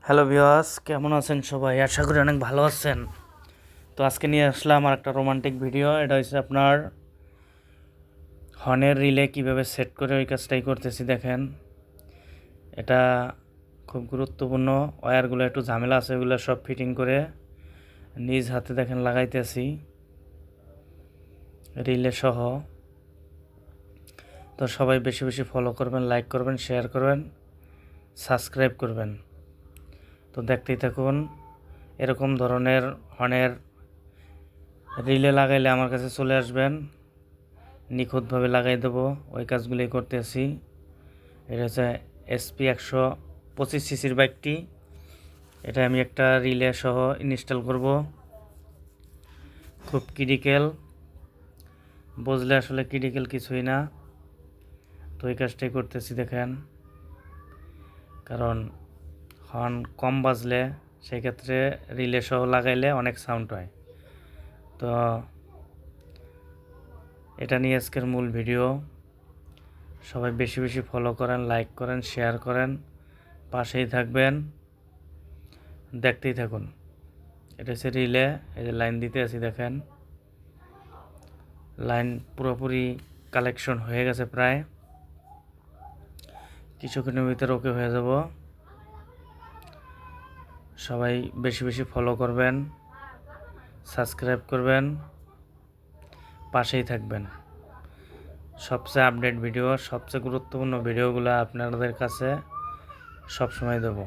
Hello viewers, কেমন আছেন সবাই? আশা করি অনেক ভালো আছেন। তো আজকে নিয়ে আসলাম আমার একটা রোমান্টিক ভিডিও। এটা হচ্ছে আপনার হর্নের রিলে কিভাবে সেট করে ওই কাজটাই করতেছি। দেখেন, এটা খুব গুরুত্বপূর্ণ। ওয়্যারগুলো একটু ঝামেলা আছে, ওগুলো সব ফিটিং করে নিজ হাতে দেখেন লাগাইতেছি রিলে সহ। তো সবাই বেশি বেশি ফলো করবেন, লাইক করবেন, শেয়ার করবেন, সাবস্ক্রাইব করবেন। তো দেখতেই থাকুন। এরকম ধরনের হর্নের রিলে লাগাইলে আমার কাছে চলে আসবেন, নিখুঁতভাবে লাগাই দেবো। ওই কাজগুলি করতেছি। এটা হচ্ছে SP 125 সিসির বাইকটি। এটা আমি একটা রিলে সহ ইনস্টল করব। খুব ক্রিটিক্যাল, বুঝলে আসলে ক্রিটিক্যাল কিছুই না। তো এই কাজটাই করতেছি দেখেন, কারণ হর্ন কম বাজলে সেক্ষেত্রে রিলে সহ লাগাইলে অনেক সাউন্ড হয়। তো এটা নিয়ে আজকের মূল ভিডিও। সবাই বেশি বেশি ফলো করেন, লাইক করেন, শেয়ার করেন, পাশেই থাকবেন, দেখতেই থাকুন। এটা হচ্ছে রিলে। এই যে লাইন দিতে আছি দেখেন, লাইন পুরোপুরি কালেকশন হয়ে গেছে, প্রায় কিছুক্ষণের ভিতরে ওকে হয়ে যাব। সবাই বেশি বেশি ফলো করবেন, সাবস্ক্রাইব করবেন, পাশেই থাকবেন। সবচেয়ে আপডেট ভিডিও, সবচেয়ে গুরুত্বপূর্ণ ভিডিওগুলো আপনাদের কাছে সবসময় দেবো।